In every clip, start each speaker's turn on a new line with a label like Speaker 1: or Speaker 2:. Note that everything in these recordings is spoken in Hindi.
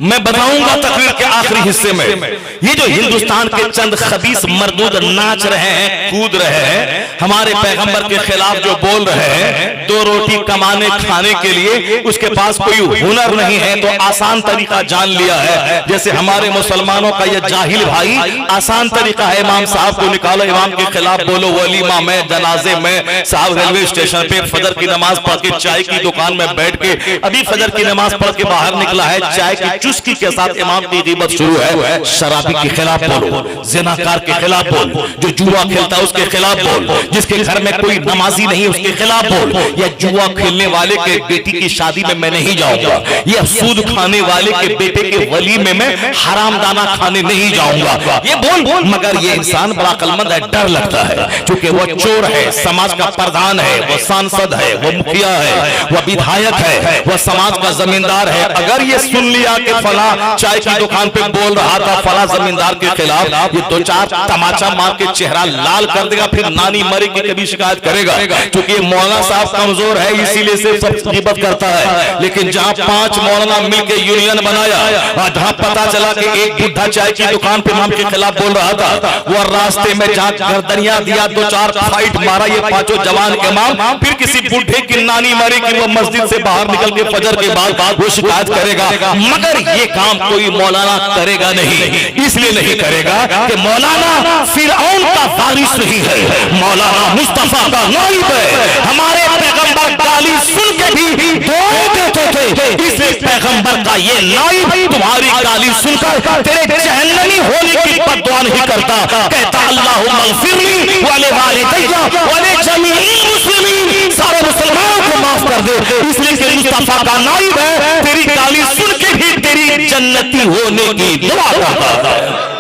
Speaker 1: मैं बताऊंगा तकरीर के आखिरी हिस्से में। ये जो हिंदुस्तान के चंद खबीस मरदूद नाच रहे हैं, कूद रहे हैं, हमारे पैगंबर के खिलाफ जो बोल रहे हैं, दो रोटी कमाने खाने के लिए उसके पास कोई हुनर नहीं है तो आसान तरीका जान लिया है। जैसे हमारे मुसलमानों का ये जाहिल भाई आसान तरीका है, इमाम साहब को निकालो, इमाम के खिलाफ बोलो, वलीमा में, जनाजे में, साहब रेलवे स्टेशन पे फजर की नमाज पढ़ के चाय की दुकान में बैठ के अभी फजर की नमाज पढ़ के बाहर निकला है, चाय की चुस्की के साथ इमाम की गिबत शुरू है। शराबी के खिलाफ बोलो, जिनाकार के खिलाफ बोल, जो जुआ खेलता है उसके खिलाफ बोल, जिसके घर में कोई नमाजी नहीं उसके खिलाफ बोल, या जुआ खेलने वाले के बेटी की शादी में मैं नहीं जाऊंगा, या सूद खाने वाले के बेटे के वलीमे में हराम दाना खाने नहीं जाऊंगा, ये बोल। मगर ये इंसान बड़ा अक्लमंद है, डर लगता है क्योंकि वो चोर है, समाज का प्रधान है, वो सांसद है, वो मुखिया है, वो विधायक है, वो समाज का जमींदार है। अगर ये सुन लिया कि फला चाय की दुकान पे बोल रहा था फला जमींदार के खिलाफ, ये दो चार तमाचा मार के चेहरा लाल कर देगा, फिर नानी मरी की कभी शिकायत करेगा, क्योंकि मौलाना साहब कमजोर है इसीलिए से सब गिबत करता है। लेकिन जहां 5 मौलाना मिलकर यूनियन बनाया और जहां पता चला कि एक बुढ़ा चाय की दुकान पे इमाम के खिलाफ बोल रहा था, वो रास्ते में जहां गर्दनिया दिया, 2-4 फाइट मारा ये 5 जवान इमाम, फिर किसी बुढ़े की नानी मरी की वो मस्जिद से बाहर निकल के फजर के बाद वो शिकायत करेगा। मगर ये काम कोई मौलाना करेगा नहीं, इसलिए नहीं करेगा कि मौलाना फिरऔन का वारिस नहीं है, मौलाना मुस्तफा का नाइब है। हमारे पैगंबर गाली सुन के भी दुआएं देते थे, इसलिए पैगंबर का ये नाइब तुम्हारी गाली सुनकर तेरे जहन्नमी होने की बद्दुआ नहीं करता, कहता अल्लाहुम्मा अग़फिरली वले वालिदैया वले जमीइल मुस्लिमीन, सारे मुसलमानों को माफ कर दे, इसलिए कि मुस्तफा का नाइब है, तेरी गाली सुन के भी तेरी जन्नती होने की दुआ करता है।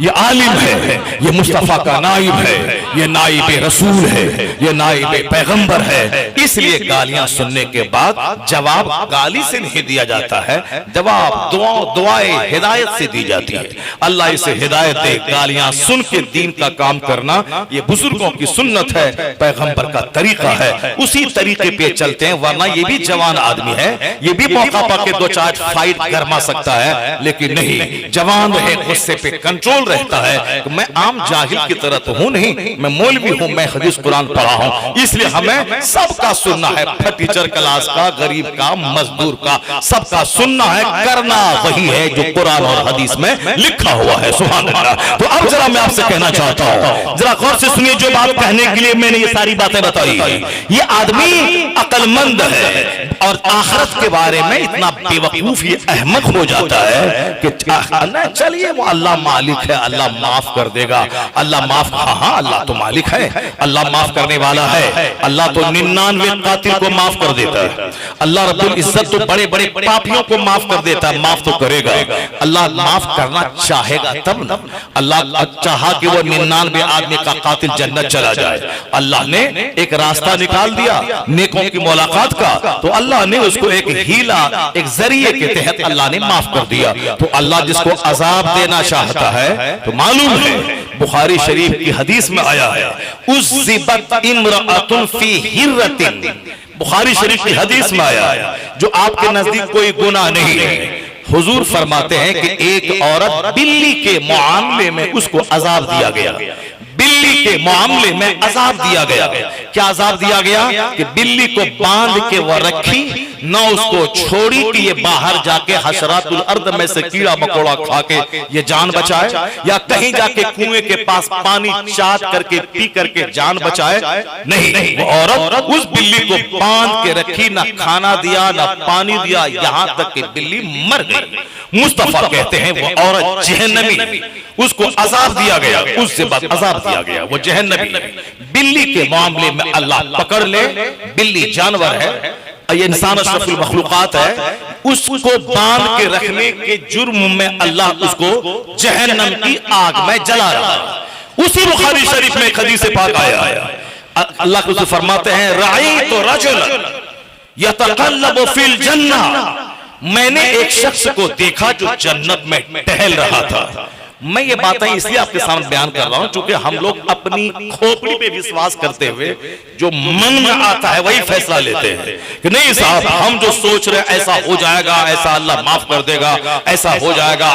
Speaker 1: ये आलिम है, ये मुस्तफा का नाइब है, ये नाइब रसूल है, ये नाइब पैगंबर है। इसलिए गालियां सुनने के बाद जवाब गाली से नहीं दिया जाता है, जवाब दुआएं हिदायत से दी जाती है। अल्लाह इसे हिदायत दे। गालियां सुन के दीन का काम करना ये बुजुर्गों की सुन्नत है, पैगंबर का तरीका है, उसी तरीके पे चलते हैं। वरना ये भी जवान आदमी है, ये भी मौका पाके 2-4 फाइट गरमा सकता है, लेकिन नहीं, जवान रहे, गुस्से पे कंट्रोल रहता है। मैं आम जाहिल की तरह तो हूं नहीं, मैं मौलवी हूं, मैं हदीस कुरान पढ़ा हूं, इसलिए हमें सबका सुनना है, टीचर क्लास का, गरीब का, मजदूर का, सबका सुनना है, करना वही है जो कुरान और हदीस में लिखा हुआ है। सुभान अल्लाह। तो अब जरा मैं आपसे कहना चाहता हूं, जरा गौर से सुनिए, जो बात कहने के लिए मैंने ये सारी बातें बताई, ये आदमी अक्लमंद है और आखिरत के बारे में इतना बेवकूफ, ये अहमक हो जाता है कि चलिए वो अल्लाह मालिक है, अल्लाह माफ कर देगा, अल्लाह माफ, हाँ अल्लाह तो मालिक है, अल्लाह माफ करने वाला है, अल्लाह तो 99 कातिल को माफ कर देता है, अल्लाह रब्बुल इज्जत तो बड़े बड़े पापियों को माफ कर देता है, माफ तो करेगा। अल्लाह माफ करना चाहेगा तब ना, अल्लाह चाहा कि वो 99 आदमी का कातिल जन्नत चला जाए, अल्लाह ने एक रास्ता निकाल दिया नेकों की मुलाकात का, तो अल्लाह ने उसको एक हीला, एक जरिए के तहत अल्लाह ने माफ कर दिया। तो अल्लाह जिसको अजाब देना चाहता है, तो मालूम है बुखारी शरीफ की हदीस में आया है, उज़्ज़िबत इम्रअतुन फी हिर्रतिन, बुखारी शरीफ की हदीस में आया है, जो आपके नजदीक कोई गुनाह नहीं है। हुजूर फरमाते हैं कि एक औरत बिल्ली के मामले में उसको अजाब दिया गया, बिल्ली के मामले में अजाब दिया गया। क्या अजाब दिया गया कि बिल्ली को बांध के वो रखी, न उसको छोड़ी कि ये बाहर जाके हशरातुल अर्द में से कीड़ा मकोड़ा खा के ये जान बचाए, या कहीं जाके कुएं के पास पानी चाट करके पी करके जान बचाए। नहीं, वो औरत उस बिल्ली को बांध के रखी, ना खाना दिया ना पानी दिया, यहां तक कि बिल्ली मर गई। मुस्तफा कहते हैं वो औरत जहन्नमी, उसको अजाब दिया गया, उससे बाद अजाब दिया गया, वो जहन्नमी। बिल्ली के मामले में अल्लाह पकड़ ले, बिल्ली जानवर है, ये इंसान अशरफुल मखलूकात है, उसको बांध के रखने के जुर्म में अल्लाह उसको जहन्नम की आग में जला रहा है। उसी बुखारी शरीफ में हदीस पाक आया है, अल्लाह को फरमाते हैं, रअयतु रजुलन यतक़ल्लबु फिल जन्नह, मैंने एक शख्स को देखा जो जन्नत में टहल रहा था। मैं ये बातें इसलिए आपके सामने बयान कर रहा हूं क्योंकि हम लोग अपनी खोपड़ी पे विश्वास करते हुए जो मन में आता है वही फैसला लेते हैं कि नहीं साहब हम जो सोच रहे हैं ऐसा हो जाएगा, ऐसा अल्लाह माफ कर देगा, ऐसा हो जाएगा,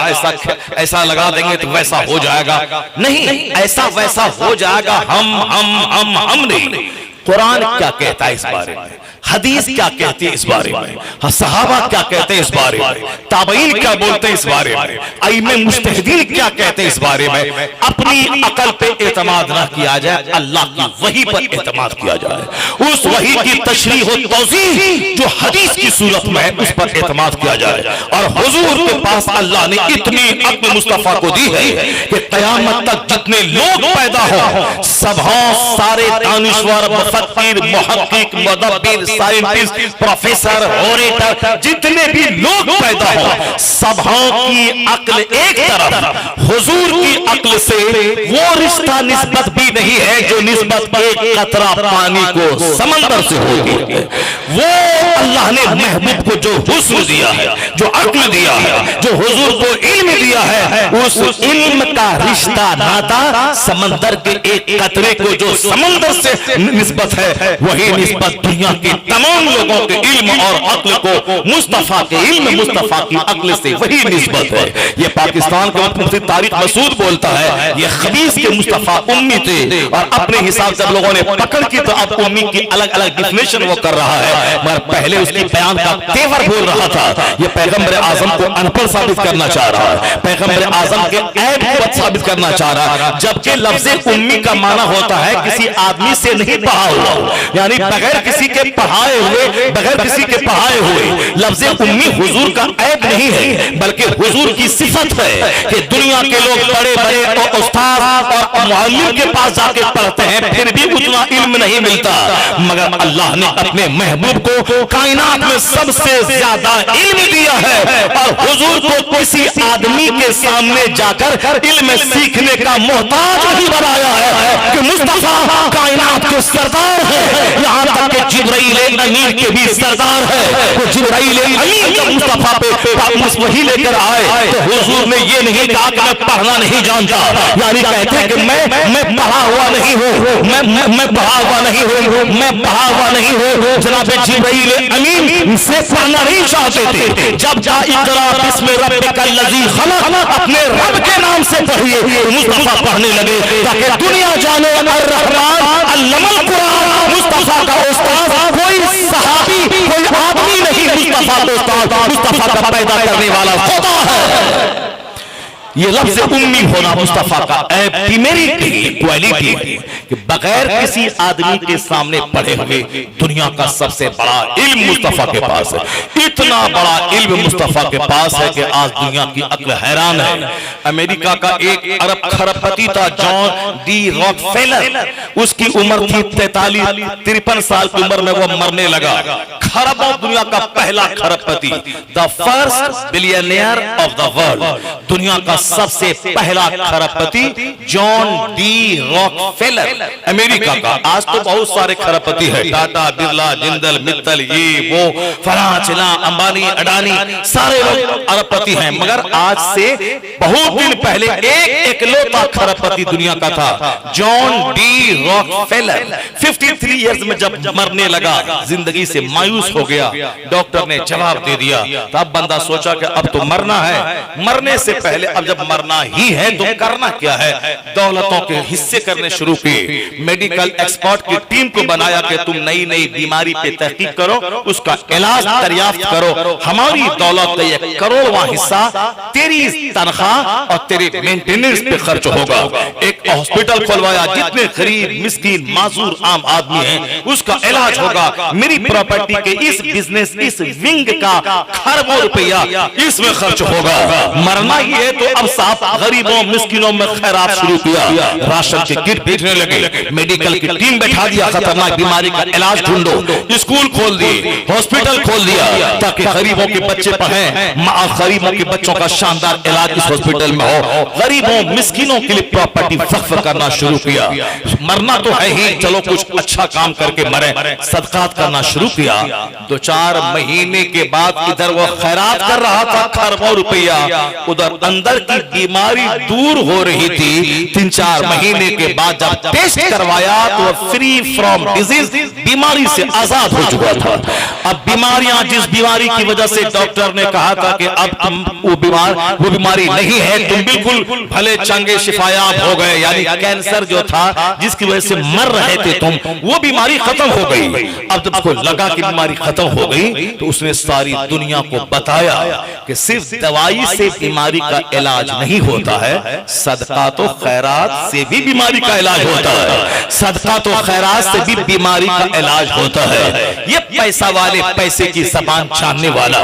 Speaker 1: ऐसा लगा देंगे तो वैसा हो जाएगा। नहीं, ऐसा वैसा हो जाएगा हम नहीं। कुरान क्या कहता है इस बारे में, हदीस क्या कहती है इस बारे में, सहाबा क्या कहते हैं इस बारे में, ताबईन क्या बोलते हैं इस बारे में, आइम्मे मुज्तहिदीन क्या कहते हैं इस बारे में। अपनी अकल पे एतमाद ना किया जाए, अल्लाह की वही पर एतमाद किया जाए। उस वही की तशरीह और तौज़ीह जो हदीस की सूरत में है उस पर एतमाद किया जाए। और हुजूर के पास अल्लाह ने इतनी अक्ल मुस्तफा को दी है कि क़यामत तक जितने लोग पैदा हो सब सारे दानिश्वर, मुफक्किर, मुहक्किक, मुदब्बिर, साइंटिस्ट, प्रोफेसर, ऑरेटर, जितने भी लोग पैदा हो सबों की अक्ल एक तरफ, हुजूर की अक्ल से वो रिश्ता निस्बत भी नहीं है जो निस्बत एक कतरा पानी को समंदर से होगी। वो अल्लाह ने महबूब को जो हुस्न दिया है, जो अक्ल दिया है, जो हुजूर को इल्म दिया है, उस इल्म का रिश्ता नाता समंदर के एक कतरे को जो समंदर से निस्बत है वही निस्बत दुनिया के तमाम लोगों के इल्म और अक्ल को मुस्तफा के इल्म, मुस्तफा की अक्ल से वही निस्बत है। ये पाकिस्तान का मुफ्ती तारिक मसूद बोलता है ये खबीस के मुस्तफा उम्मी थे और अपने हिसाब से लोगों ने पकड़ की तो अब उम्मी की अलग अलग डिफिनेशन वो कर रहा है, मगर पहले उसके बयान का तेवर बोल रहा था। ये पैगंबर आजम को अनपढ़ साबित करना चाह रहा है, पैगंबर आजम के ऐब को साबित करना चाह रहा है, जबकि लफ्ज़ उम्मी का माना होता है किसी आदमी से नहीं पढ़ा हुआ, यानी बगैर किसी के पढ़ाए हुए, बगैर किसी के पढ़ाए हुए। लफ्ज़ उम्मी हुजूर का ऐब नहीं है बल्कि हुजूर की सिफत है कि दुनिया के लोग बड़े बड़े उस्ताद और मुअल्लिम के पास जाके पढ़ते हैं फिर भी उतना इल्म नहीं मिलता, मगर अल्लाह ने अपने महबूब को कायनात में सबसे ज्यादा इल्म दिया है और हुजूर को किसी आदमी के सामने जाकर इल्म सीखने का मोहताज नहीं बनाया है कि मुस्तफा कायनात के सरदार है। यहाँ तक कि जिब्राइल अमीन के भी सरदार है, तो जिब्राइल अमीन जब मुस्तफा पे वही लेकर आए तो हुजूर ने ये नहीं कहा कि मैं पढ़ना नहीं जानता, यानी कहते हैं कि मैं पढ़ा हुआ नहीं हूँ, मैं पढ़ा हुआ नहीं हूँ, मैं पढ़ा हुआ नहीं हूँ। जनाब जिब्राइल अमीन से पढ़ना नहीं चाहते थे। जब जा इक़रा बिस्मि रब्बिकल लज़ी खलक़ अपने रब के नाम से पढ़िए तो मुस्तफा पढ़ने लगे ताकि दुनिया जाने अर रहमान अल्लमल कुरान। मुस्तफा का उस्ताद कोई सहाबी, कोई आदमी नहीं, मुस्तफा का उस्ताद मुस्तफा का पैदा करने वाला खुदा है। ये लफ्ज़ उम्मी होना मुस्तफा का ऐब की मेरी क्वालिटी है कि बगैर किसी आदमी के सामने पढ़े हुए दुनिया का सबसे बड़ा इल्म मुस्तफा के पास है। इतना बड़ा इल्म मुस्तफा के पास है कि आज दुनिया की अक्ल हैरान है। अमेरिका का एक अरब खरबपति था जॉन डी रॉकफेलर, उसकी उम्र थी 43-53 साल की उम्र में वो मरने लगा। खरबों दुनिया का पहला खरबपति, the first billionaire of the world, दुनिया का सबसे पहला खरबपति जॉन डी रॉकफेलर अमेरिका का। आज तो बहुत सारे खरबपति है, टाटा, बिरला, जिंदल, मित्तल, ये वो फलां चिलां, अंबानी, अडानी, सारे लोग अरबपति हैं, मगर आज से बहुत दिन पहले एक इकलौता खरबपति दुनिया का था जॉन डी रॉकफेलर। 53 इयर्स में जब मरने लगा, जिंदगी से मायूस हो गया, डॉक्टर ने जवाब दे दिया। तब बंदा सोचा कि अब तो मरना है, मरने से पहले अब जब मरना ही है तो करना क्या है, दौलतों के हिस्से करने शुरू किए। मेडिकल एक्सपर्ट की टीम को बनाया कि तुम नई नई बीमारी पे तहकीक करो, उसका इलाज दरियाफ्त करो, हमारी दौलत का 1 करोड़वां हिस्सा तेरी तनख्वाह और तेरे मेंटेनेंस पे खर्च होगा। एक हॉस्पिटल खुलवाया, जितने गरीब, मिस्कीन, माजूर, आम आदमी हैं उसका इलाज होगा। मेरी प्रॉपर्टी के इस बिजनेस, इस विंग का खरबों रुपया इसमें खर्च होगा। मरना ही है तो अब साहब गरीबों, मिस्किनों में खैरात शुरू किया, राशन के किट भेजने लगे, मेडिकल की टीम बैठा दिया, खतरनाक बीमारी का इलाज ढूंढो, स्कूल खोल दिए, हॉस्पिटल खोल दिया ताकि गरीबों के बच्चे पढ़ें, गरीबों के बच्चों का शानदार इलाज इस हॉस्पिटल में हो। गरीबों, मिस्किनों के लिए प्रॉपर्टी वक्फ करना शुरू किया। मरना तो है ही, चलो कुछ अच्छा काम करके मरे, सदकात करना शुरू किया। 2-4 महीने के बाद इधर वो खैरात कर रहा था खरबों रुपया, उधर अंदर की बीमारी दूर हो रही थी। 3-4 महीने के बाद जब टेस्ट करवाया तो वो फ्री फ्रॉम डिजीज, बीमारी से आजाद हो चुका था। अब बीमारियां, जिस बीमारी की वजह से डॉक्टर ने कहा था कि अब तुम वो बीमारी नहीं है, तुम बिल्कुल भले चंगे शिफायाब हो गए, यानी कैंसर जो था जिसकी वजह से मर रहे थे तुम, वो बीमारी खत्म हो गई। अब जब उसको लगा कि बीमारी खत्म हो गई तो उसने सारी दुनिया को बताया कि सिर्फ दवाई से बीमारी का इलाज नहीं होता है, सदका तो खैरात से भी बीमारी का इलाज होता है, सदका तो खैरात से भी बीमारी का इलाज होता है। ये पैसा वाले पैसे की जबान जानने वाला,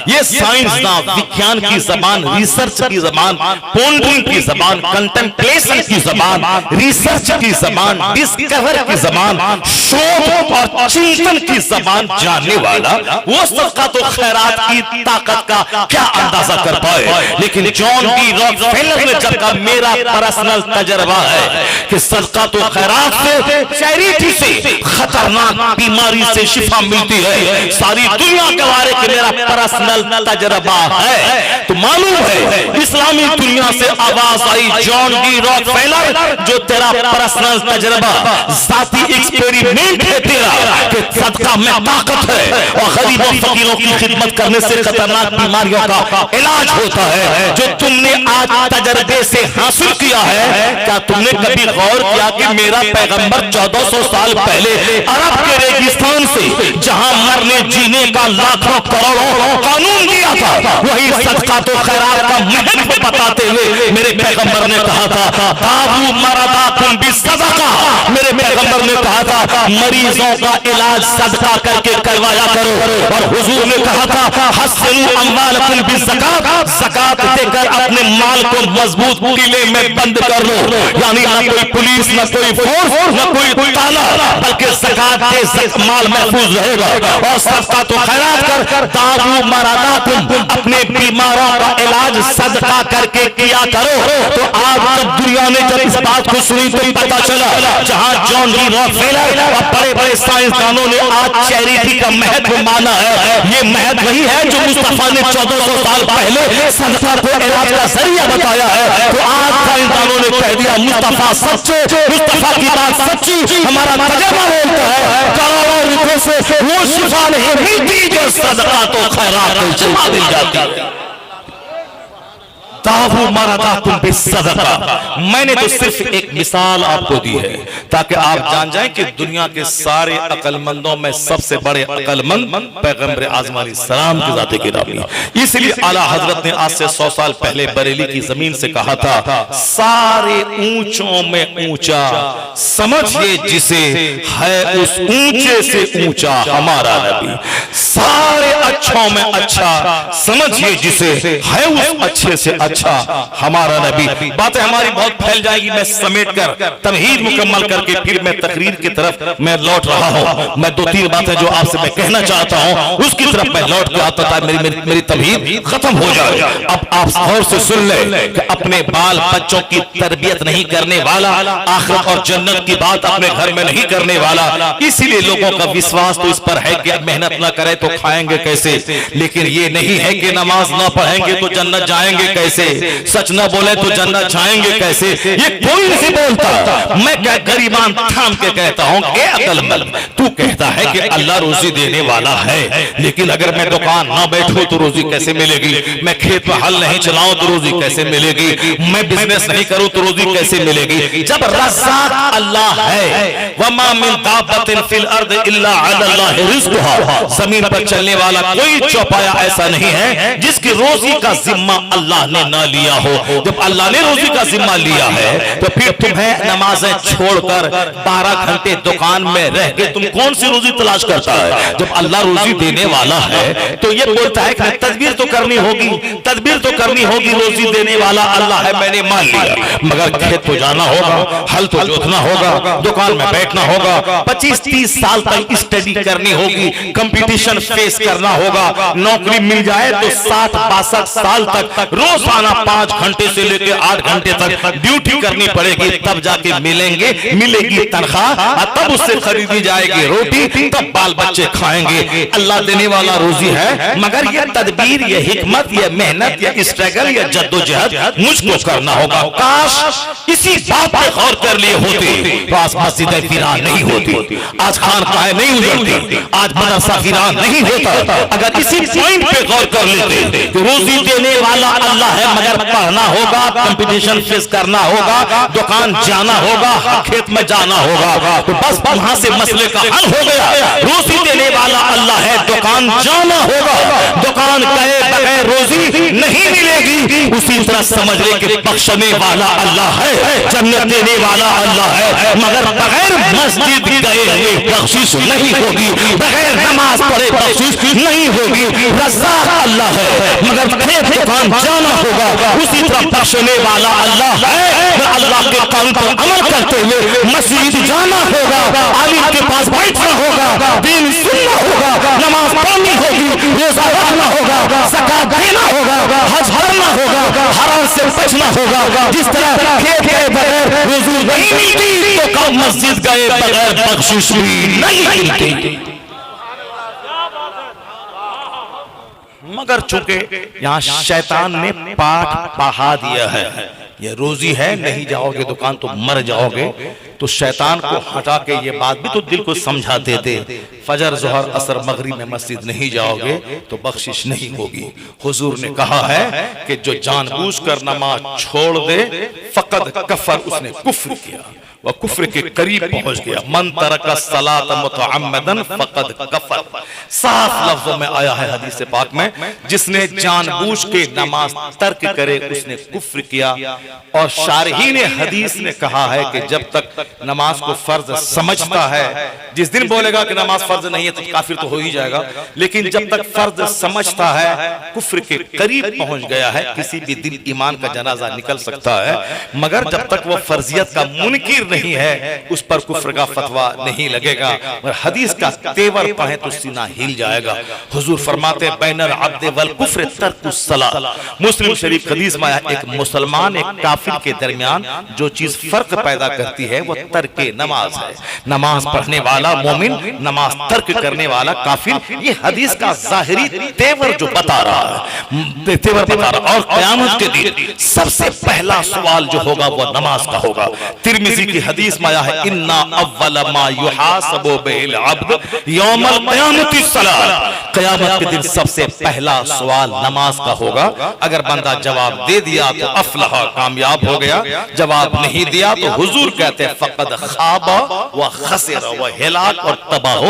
Speaker 1: ये साइंसदान विज्ञान की जबान, रिसर्च की जबान, पॉन्डरिंग की जबान, कंटेम्पलेशन की जबान, रिसर्च की जबान, डिस्कवर की जबान, शोध और चिंतन की जबान जानने वाला, वो सदका तो खैरात की ताकत का क्या अंदाजा कर पाए। लेकिन जॉन डी रॉकफेलर ने जब कहा मेरा पर्सनल तजर्बा है कि सदका तो खैरात से, चैरिटी से खतरनाक बीमारी से शिफा मिलती है, सारी दुनिया के बारे में मेरा पर्सनल तजर्बा है, तो मालूम है इस्लामी दुनिया से आवाज आई, जॉन डी रॉकफेलर जो तेरा पर्सनल तजर्बा, जाती एक्सपेरिमेंट है तेरा कि सदका में ताकत है और गरीबों फकीरों की खिदमत करने से खतरनाक बीमारियों का इलाज होता है, जो तुमने आज तजर्बे से हासिल किया है। क्या तुमने कभी गौर किया कि मेरा पैगंबर 1400 साल पहले अरब के रेगिस्तान से जहां मरने जीने का लाखों करोड़ों कानून दिया था, वही सदका तो खैरात का महत्व बताते हुए मेरे पैगंबर ने कहा था ताबू मरदाकुम बिसदका, मेरे पैगंबर ने कहा था मरीजों का इलाज सदका करके करवाया करो। और हुजूर ने कहा था हस्सनु अम्वालकुम बिज़कात, ज़कात देकर अपने माल को मजबूत किले में बंद कर लो, यानी ना कोई पुलिस, ना कोई फोर्स, ना कोई ताला, बल्कि ज़कात दे माल महफूज रहेगा। और सदका तो खैरात कर, ताबू मरदाकुम, अपने बीमारों का इलाज सदका करके किया करो। तो आज जब दुनिया ने जब इस बात को सुनी तो पता चला जहां जॉन डी रॉकफेलर और बड़े बड़े साइंसदानों ने आज चैरिटी का महत्व माना है, ये महत्व वही है जो मुस्तफा ने 1400 साल पहले सदका को इलाज का जरिया बताया है। तो आज साइंसदानों ने कह दिया मुस्तफा सच्चे, मुस्तफा की बात सच्ची, हमारा तजर्बा बोलता है करोड़ों रुपए से वो शिफा नहीं मिलती जो सदका तो खैरात में जमा दी जाती है। ताबू मरदाकुम बिसदका, मैंने तो सिर्फ एक मिसाल आपको दी है ताकि आप जान जाएं कि दुनिया के सारे अक्लमंदों में सबसे बड़े अक्लमंद पैगंबर आज़म अलैहिस्सलाम की ज़ात गिरामी। इसलिए आला हजरत ने आज से 100 साल पहले बरेली की जमीन से कहा था सारे ऊंचों में ऊंचा समझिए जिसे है उस ऊंचे से ऊंचा हमारा नबी, सारे अच्छों में अच्छा समझिए जिसे है उस अच्छे से अच्छा हमारा नबी। बातें हमारी बहुत फैल जाएगी, मैं समेट कर तमहीद मुकम्मल करके फिर मैं तकरीर की तरफ मैं लौट रहा हूं। मैं 2-3 बातें जो आपसे मैं कहना चाहता हूं उसकी तरफ मैं लौट के आता था, मेरी तमहीद खत्म हो जाए। अब आप गौर से सुन ले कि अपने बाल बच्चों की तरबियत नहीं करने वाला, आखिरत और जन्नत की बात अपने घर में नहीं करने वाला, इसीलिए लोगों का विश्वास तो इस पर है कि मेहनत न करें तो खाएंगे कैसे, लेकिन ये नहीं है कि नमाज न पढ़ेंगे तो जन्नत जाएंगे कैसे, सच न बोले तो जन्नत जाएंगे कैसे, ये कोई नहीं बोलता। मैं क्या गरीबान थाम के कहता हूं कि अक्लमंद तू कहता है कि अल्लाह रोजी देने वाला है, लेकिन अगर मैं दुकान ना बैठूं तो रोजी कैसे मिलेगी, मैं खेत में हल नहीं चलाऊं तो रोजी कैसे मिलेगी, मैं बिजनेस नहीं करूं तो रोजी कैसे मिलेगी। जब रज़्ज़ाक़ अल्लाह है, वमा मिन दाब्बतिन फिल अर्द इल्ला अलल्लाहि रिज़्क़ुहा, जमीन पर चलने वाला कोई चौपाया ऐसा नहीं है जिसकी रोजी का जिम्मा अल्लाह ने ना लिया हो। जब अल्लाह ने रोजी का जिम्मा लिया है तो फिर तुम्हें नमाजें छोड़कर 12 घंटे दुकान में रह के तुम कौन सी रोजी तलाश करता है। जब अल्लाह रोजी देने वाला है तो ये बोलता है कि तदबीर तो करनी होगी, तदबीर तो करनी होगी, रोजी देने वाला अल्लाह है, मैंने मान लिया, मगर खेत तो जाना होगा, हल तो जोतना होगा, दुकान में बैठना होगा, 25-30 साल तक स्टडी करनी होगी, कंपटीशन कंपटीशन फेस करना होगा। नौकरी मिल जाए तो 60-62 साल तक रोजाना 5 घंटे से लेकर 8 घंटे तक ड्यूटी करनी पड़ेगी, तब जाके मिलेगी तनख्वाह, तब उससे खरीदी जाएगी रोटी, तब बाल बच्चे खाएंगे। अल्लाह देने वाला रोजी है, मगर यह तदबीर, यह हिकमत, यह मेहनत, यह स्ट्रगल, यह जद्दोजहद मुझको करना होगा। काश इसी बात पे गौर कर लिए होते तो आज मस्जिदें वीरान नहीं होती, आज खानकाहें नहीं उजड़ती, आज मदरसा वीरान नहीं होता। अगर इसी पॉइंट पे गौर कर लेते कि रोजी देने वाला अल्लाह है, मगर पढ़ना होगा, कंपटीशन फेस करना होगा, दुकान जाना होगा, खेत में जाना होगा, तो बस वहां से मसले का हल हो गया। रोजी देने वाला अल्लाह है, दुकान जाना होगा, दुकान गए बगैर रोजी नहीं मिलेगी। उसी तरह समझ ले कि बख्शने वाला अल्लाह है, जन्नत देने वाला अल्लाह है, मगर बगैर मस्जिद गए हुए बख्शिश नहीं होगी, बगैर नमाज पढ़े बख्शिश नहीं होगी। रज़्ज़ाक़ अल्लाह है, मगर खेत दुकान जाना होगा। उसी तरह बख्शने वाला अल्लाह है, अल्लाह के कानून पर अमल करते हुए मस्जिद जाना होगा, आलिम के पास बैठना होगा, दीन सुनना होगा, नमाज पढ़नी होगी, रोजा रखना होगा, ज़कात देना होगा, हज भरना होगा, हराम से बचना होगा। जिस तरह खेत गए बगैर रोजी नहीं मिलती, तो कब मस्जिद गए बगैर बख्शिश भी नहीं मिलती। मगर चूंकि यहाँ शैतान ने पाठ पढ़ा दिया है, ये रोजी है, नहीं जाओगे दुकान तो मर जाओगे, तो शैतान को हटा के ये बात भी तो दिल को समझा देते, फजर जोहर असर मगरिब में मस्जिद नहीं जाओगे तो बख्शिश नहीं होगी। हुजूर ने कहा है कि जो जानबूझकर नमाज छोड़ दे फकद कफर, उसने कुफ्र किया, वह कुफ्र के करीब पहुंच गया। मन तरका सलात मुतअम्मदन फकद कफर, साफ लफ्जों में आया है हदीस पाक में, जिसने जानबूझ के नमाज तर्क करे उसने कुफ्र किया। और शारहीन हदीस ने कहा है कि जब तक नमाज को फर्ज समझता है, जिस दिन बोलेगा कि नमाज फर्ज नहीं है तो काफिर तो हो ही जाएगा, लेकिन जब तक फर्ज समझता है कुफ्र के करीब पहुंच गया है। किसी भी दिन ईमान का जनाजा निकल सकता है, मगर जब तक वह फर्जियत का मुनकिर नहीं है उस पर कुफ्र का फतवा नहीं लगेगा। और हदीस का तेवर पढ़े तो सीना हिल जाएगा। हुजूर फरमाते बैनल अब्द वल कुफ्र तर्कुस सलात। मुस्लिम शरीफ हदीस में एक मुसलमान एक काफिर के दरमियान जो चीज फर्क पैदा करती है वो तर्क नमाज है। नमाज पढ़ने वाला मोमिन, नमाज तर्क करने वाला काफिर, ये हदीस का जाहिरी तेवर जो बता रहा है, तेवर बता रहा। और क़यामत के दिन सबसे पहला सवाल जो होगा वो नमाज का होगा। तिर्मिज़ी की हदीस में आया है इन्ना अव्वल मा युहासबु बिल अब्द यौमल क़यामति सलात। क़यामत के दिन सबसे पहला सवाल नमाज का होगा। अगर बंदा जवाब दे दिया तो अफलह, कामयाब हो गया, जवाब नहीं दिया तो हुजूर कहते हैं फकद खाबा व खसिर, व हिलाक और तबाह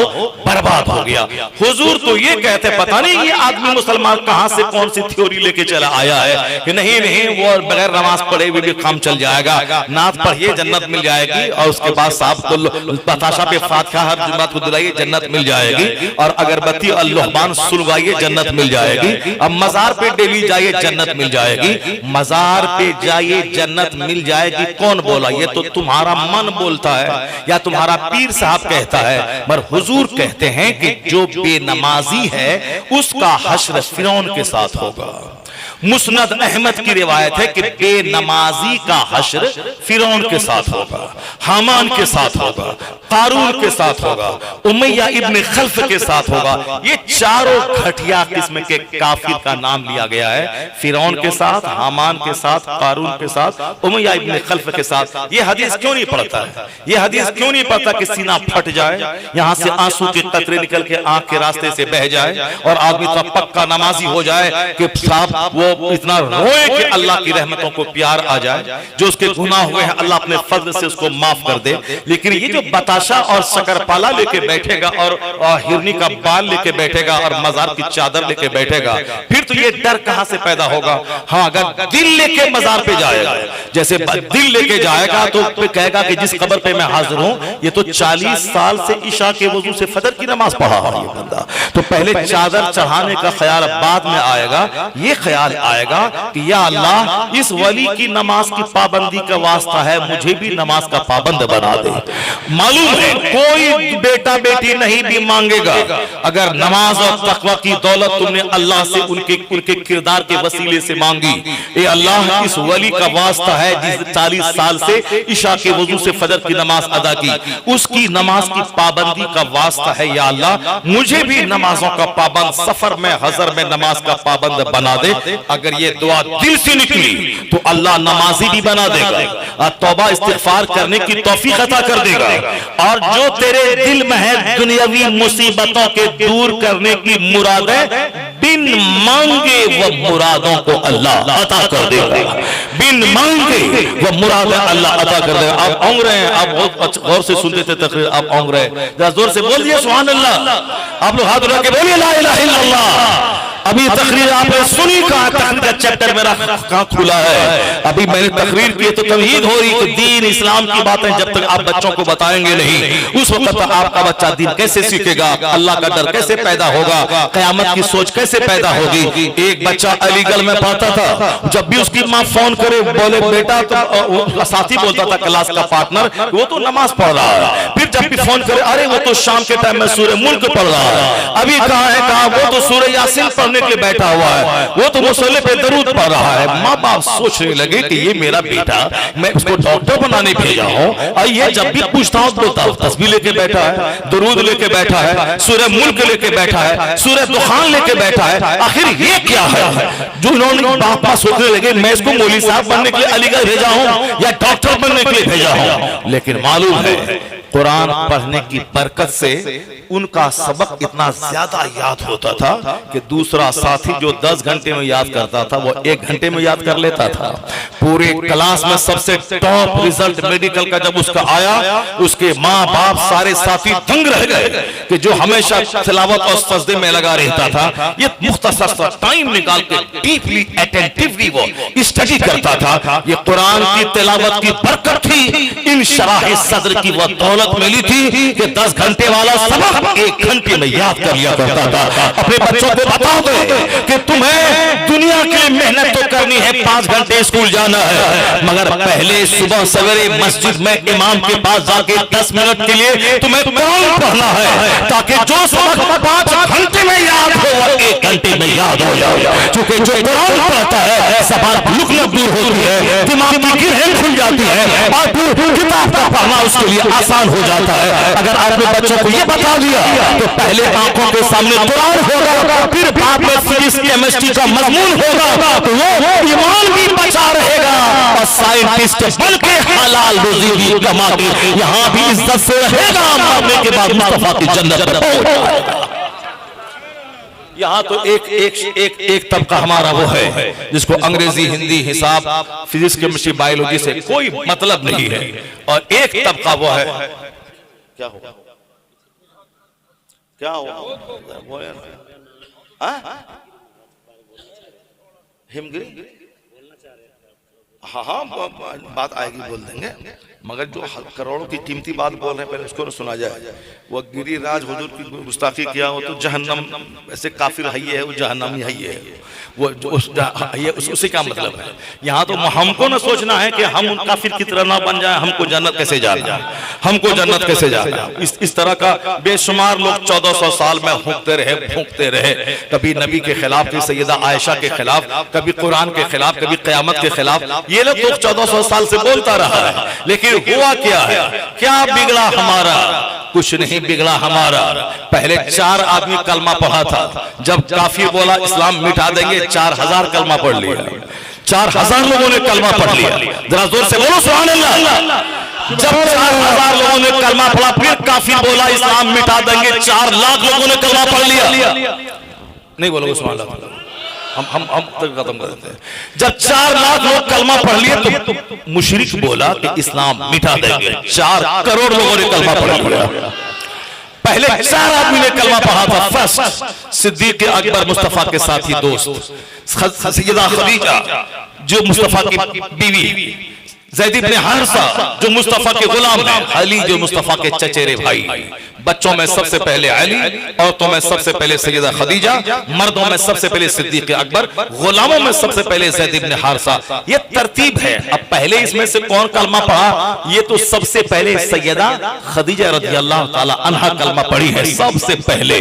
Speaker 1: बर्बाद हो गया। हुजूर तो ये कहते पता नहीं ये आदमी मुसलमान कहां से कौन सी थ्योरी लेके चला आया है कि नहीं वो बगैर नमाज पढ़े हुए भी काम चल जाएगा, नात पढ़िए जन्नत मिल जाएगी, और उसके बाद साहब को बताशा पे फातिहा हर जुमात को दिलाइए जन्नत मिल जाएगी, और अगरबत्ती अल्लाहबान सुलगाइए जन्नत मिल जाएगी। अब मजार पे डेली जाइए जन्नत मिल जाएगी, मजार पे जाइए जन्नत मिल जाएगी। कौन बोला? ये तो तुम्हारा मन बोलता है या तुम्हारा पीर साहब कहता है। पर हुजूर कहते हैं कि जो बेनमाजी है उसका हश्र फिरौन के साथ होगा। मुस्नद अहमद की रिवायत है कि बेनमाजी का हश्र फिरौन के साथ होगा, हामान के साथ होगा, कारून के साथ होगा, उमैया इब्न खल्फ के साथ होगा। ये चारों घटिया किस्म के काफिर का नाम लिया गया है, फिरौन के साथ, हामान के साथ, कारून के साथ, उमैया इब्न खल्फ के साथ। ये हदीस क्यों नहीं पढ़ता है? ये हदीस क्यों नहीं पढ़ता कि सीना फट जाए, यहाँ से आंसू के कतरे निकल के आंख के रास्ते से बह जाए और आदमी तो पक्का नमाजी हो जाए कि साहब वो इतना रोए कि अल्लाह की रहमतों को प्यार आ जाए, जो उसके गुनाह हुए हैं अल्लाह अपने फजल से उसको माफ कर दे। लेकिन ये जो बताशा और शकरपाला लेके बैठेगा और हिरनी का बाल लेके बैठेगा और मजार की चादर लेके बैठेगा, फिर तो ये डर कहां से पैदा होगा? हाँ, अगर दिल लेके मजार पे जाएगा, जैसे दिल लेके जाएगा तो फिर कहेगा कि जिस कब्र पे मैं हाजिर हूं ये तो 40 साल से ईशा के वजू से फजर की नमाज पढ़ा है ये बंदा, तो पहले चादर चढ़ाने का ख्याल बाद में आएगा। ये ख्याल आएगा कि या अल्लाह इस वली की नमाज की पाबंदी का वास्ता है, मुझे भी नमाज का पाबंद बना दे। मालूम है कोई बेटा बेटी नहीं भी मांगेगा, अगर नमाज और तकवा की दौलत तुमने अल्लाह से उनके किरदार के वसीले से मांगी, ए अल्लाह इस वली का वास्ता है जिस 40 साल से इशा के वजू से फजर की नमाज अदा की, उसकी नमाज की पाबंदी का वास्ता है, या अल्लाह मुझे भी नमाजों का पाबंद, सफर में हजर में नमाज का पाबंद बना दे। अगर ये दुआ दिल से निकली तो अल्लाह नमाजी भी बना देगा और तौबा इस्तिगफार करने की तौफीक अता कर देगा। और जो तेरे दिल में है दुनियावी मुसीबतों के दूर करने की मुरादें, बिन मांगे वो मुरादों को अल्लाह अता कर देगा। बिन मांगे वो मुरादें अल्लाह अता कर देगा। आप औंग रहे हैं, आप बहुत गौर से सुनते थे तकरीर, आप औंग रहे हैं, जरा जोर से बोल दिए सुभान अल्लाह। आप लोग हाथ उठा के बोलिए ला इलाहा इल्लल्लाह। अभी तकरीर आपने सुनी, कहा तकरीर का चैप्टर मेरा कहां खुला है। अभी मैंने तकरीर की तो तमहीद हो रही कि दीन इस्लाम की बातें जब तक आप बच्चों को बताएंगे नहीं, उस वक्त आपका बच्चा दीन कैसे सीखेगा, अल्लाह का डर कैसे पैदा होगा, कयामत की सोच कैसे पैदा होगी। एक बच्चा अलीगढ़ में पढ़ता था, जब भी उसकी माँ फोन करे बोले बेटा, तो साथी बोलता था क्लास का पार्टनर, वो तो नमाज पढ़ रहा है। फिर जब भी फोन करे, अरे वो तो शाम के टाइम में सूरह मुल्क पढ़ रहा है। अभी कहा है, कहा वो तो सूरह यासीन पढ़ने के लिए बैठा हुआ है, वो तो मुसल्ले पे दरूद पढ़ रहा है। माँ बाप सोचने लगे कि ये मेरा बेटा, मैं उसको डॉक्टर बनाने भेजा हूँ, और ये जब भी पूछता हूँ बोलता हूँ तस्बीह लेके बैठा है, दरूद लेके बैठा है, सूरह मुल्क लेके बैठा है, सूरह दुखान लेके बैठा है। आखिर ये क्या है जो उन्होंने बाप माँ सोचने लगे मैं इसको मौलवी साहब बनने के लिए अलीगढ़ भेजा हूँ या डॉक्टर बनने के लिए भेजा हूँ। लेकिन मालूम है कुरान पढ़ने की बरकत से उनका सबक इतना ज्यादा याद होता था कि दूसरा साथी जो 10 घंटे में याद करता था वो 1 घंटे में याद कर लेता था। पूरे क्लास में सबसे टॉप रिजल्ट मेडिकल का जब उसका आया, उसके माँ बाप सारे साथी दंग रह गए कि जो हमेशा तिलावत और सजदे में लगा रहता था, ये मुख्तसर सा टाइम निकाल के डीपली अटेंटिवली वो स्टडी करता था। ये कुरान की तिलावत की बरकत थी, इन शराह सदर की वो दौलत मिली थी कि 10 घंटे वाला सबक 1 घंटे में याद कर लिया करता था। अपने बच्चों को बताओ कि तुम्हें दुनिया के लिए मेहनत तो करनी है, 5 घंटे स्कूल जाना है, मगर पहले सुबह सवेरे मस्जिद में इमाम के पास जाके 10 मिनट के लिए तुम्हें कुरान पढ़ना है, ताकि जो सबक 5 घंटे में याद हो वो 1 घंटे में याद हो जाए। क्योंकि जो कुरान पढ़ता है ज़बान लुकलक दूर होती है, दिमाग की गिरहें खुल जाती है और किताब का पढ़ना उसके लिए आसान हो जाता है। अगर आपने बच्चों को ये बता दिया तो पहले आंखों के सामने कुरान होगा, फिर बाद में फिजिक्स केमिस्ट्री का मजमून होगा, तो वो ईमान भी बचा रहेगा और साइंटिस्ट बनके हलाल रोजी भी कमा के यहाँ भी इज्जत से रहेगा, मरने के बाद मुस्तफा की जन्नत में पहुंच जाएगा। यहाँ तो एक तबका हमारा वो है जिसको अंग्रेजी, हिंदी, हिसाब, फिजिक्स, केमिस्ट्री, बायोलॉजी से कोई मतलब नहीं है, और एक तबका वो है क्या होगा क्या होगा हिमगिरी। हाँ हाँ बात आएगी, बोल देंगे, मगर जो करोड़ों की कीमती बात बोल रहे हैं पहले उसको न सुना जाए। वो गिरिराज हुजूर की गुस्ताखी किया हो तो जहन्नम, ऐसे काफिर है ये है, वो जहन्नमी है ये है, वो जो उसी का मतलब है। यहाँ तो हमको न सोचना है कि हम उन काफिर की तरह ना बन जाए, हमको जन्नत कैसे जाना, हमको जन्नत कैसे जाना। इस तरह का बेशुमार लोग 1400 साल में भूखते रहे, कभी नबी के खिलाफ, कभी सैयदा आयशा के खिलाफ, कभी कुरान के खिलाफ, कभी क़यामत के खिलाफ। ये लोग 1400 साल से बोलता रहा है, लेकिन हुआ क्या है, क्या बिगड़ा हमारा? कुछ नहीं बिगड़ा हमारा। पहले 4 आदमी कलमा पढ़ा था, जब काफिर बोला इस्लाम मिटा देंगे, 4000 कलमा पढ़ लिया, 4000 लोगों ने कलमा पढ़ लिया। जरा जोर से बोलो सुभान अल्लाह। जब 4000 लोगों ने कलमा पढ़ा, फिर काफिर बोला इस्लाम मिटा देंगे, 4 लाख लोगों ने कलमा पढ़ लिया। नहीं बोलोगे सुभान अल्लाह, हम तक खत्म कर देते हैं। जब 4 लाख लोग कलमा पढ़ लिए तो मुशरिक बोला कि इस्लाम मिटा देंगे, 4 करोड़ लोगों ने कलमा पढ़ लिया। पहले 4 आदमी ने कलमा पढ़ा था। फर्स्ट सिद्दीक अकबर, मुस्तफा के साथी दोस्त, सैयदा खदीजा जो मुस्तफा की बीवी, ज़ैद इब्न हारिसा जो मुस्तफा के गुलाम हैं, अली जो मुस्तफा के चचेरे भाई, बच्चों में सबसे पहले अली, औरतों में सबसे पहले सैयदा खदीजा, मर्दों में सबसे पहले सिद्दीक अकबर, गुलामों में सबसे पहले ज़ैद इब्न हारिसा। ये तरतीब है। अब पहले इसमें से कौन कलमा पढ़ा? ये तो सबसे पहले सैयदा खदीजा रज़ियल्लाहु ताला अन्हा कलमा पढ़ी है सबसे पहले,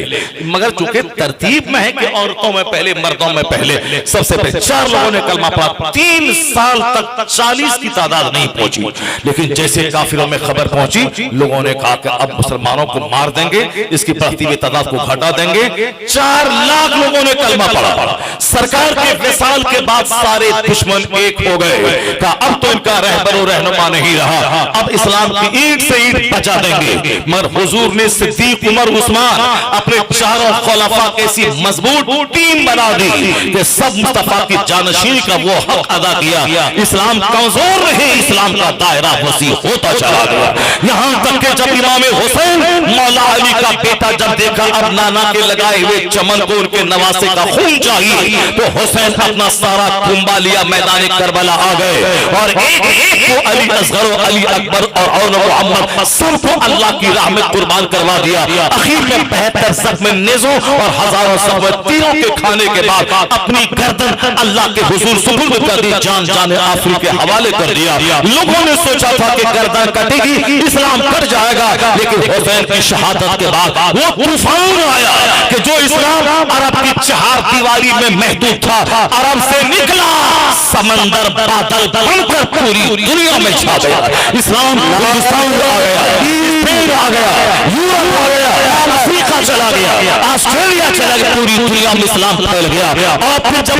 Speaker 1: मगर चूंकि तरतीब में है कि औरतों में पहले, मर्दों में पहले, सबसे पहले 4 लोगों ने कलमा पढ़ा। 3 साल तक 40 की तादाद नहीं पहुंची, लेकिन जैसे काफिरों में खबर पहुंची, लोगों ने कहा कि अब मुसलमानों को मार देंगे, इसकी बढ़ती हुई तादाद को घटा देंगे। 4 लाख लोगों ने कलमा पढ़ा। सरकार के विसाल के बाद सारे दुश्मन एक हो गए, कहा अब तो इनका रहबर और रहनुमा नहीं रहा, अब इस्लाम की ईंट से ईंट बचा देंगे। मगर हुजूर ने सिद्दीक, उमर, उस्मान अपने चारों खुलफा की ऐसी मजबूत टीम बना दी कि सब मुस्तफा की जानशीनी का वो हक अदा किया। इस्लाम कमजोर रहे, इस्लाम का दायरा वसी होता चला गया। यहां तक कि जब इमाम हुसैन मौला अली का बेटा जब देखा अब नाना के लगाए हुए चमन को उनके नवासे का खून चाहिए, तो हुसैन अपना सारा कुंबा लिया, मैदान करबला आ गए और एक एक को अली असगर, अली अकबर और मोहम्मद सबको अल्लाह की राह में कुर्बान करवा दिया। आखिर में 72 जख्म नेज़ों और हजारों जख्म तीरों के खाने के बाद अपनी गर्दन अल्लाह के हुजूर सुपुर्द कर दी, जान जाने आखिरी के हवाले कर दिया। लोगों ने सोचा था कि गर्दन कटेगी, इस्लाम कट जाएगा, लेकिन हुसैन की शहादत के बाद वो तूफान आया कि जो इस्लाम अरब की 4 दीवारी में महदूद था, अरब से निकला, समंदर बादल बनकर पूरी दुनिया में छा गया। इस्लाम हिंदुस्तान आ गया, स्पेन आ गया, यूरोप आ गया, अफ्रीका चला गया, ऑस्ट्रेलिया चला गया, पूरी दुनिया में इस्लाम फैल गया। और फिर जब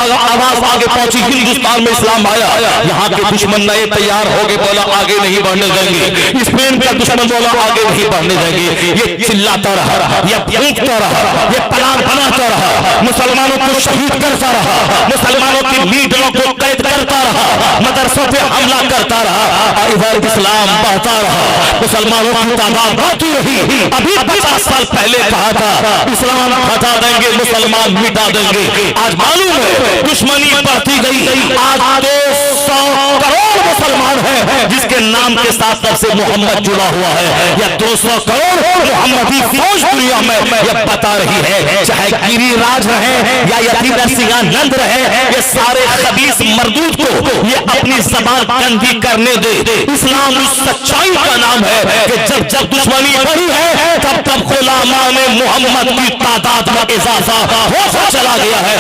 Speaker 1: आवाज आगे पहुंची, हिंदुस्तान में इस्लाम आया, यहाँ के दुश्मन नए तैयार हो गए, बोला आगे नहीं बढ़ने देंगे। स्पेन का दुश्मन बोला आगे नहीं बढ़ने देंगे। ये चिल्लाता रहा, ये भूखता रहा, ये प्लान बनाता रहा, मुसलमानों को शहीद करता रहा, मुसलमानों की लीडरों को कैद करता रहा, मदरसों पे हमला करता रहा, और इधर इस्लाम बढ़ता रहा, मुसलमानों की तादाद बढ़ती रही। अभी 50 साल पहले कहा था इस्लाम हटा देंगे, मुसलमान मिटा देंगे। आज मालूम है दुश्मनी बढ़ती गई। आज 200 करोड़ मुसलमान हैं जिसके नाम के साथ तब से मोहम्मद जुड़ा हुआ है, या 200 करोड़ मोहम्मदी फौज दुनिया में यह बता रही है। चाहे गिरिराज रहे या यतीम सिंहानंद रहे, ये सारे खबीस मरदूद को ये अपनी जबान कंधी करने दे। इस्लाम उस सच्चाई का नाम है कि जब जब दुश्मनी बढ़ी है, तब तब गुलामाने मोहम्मद की तादाद में इजाफा होता चला गया है।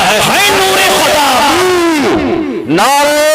Speaker 1: नूरे खुदा, नारे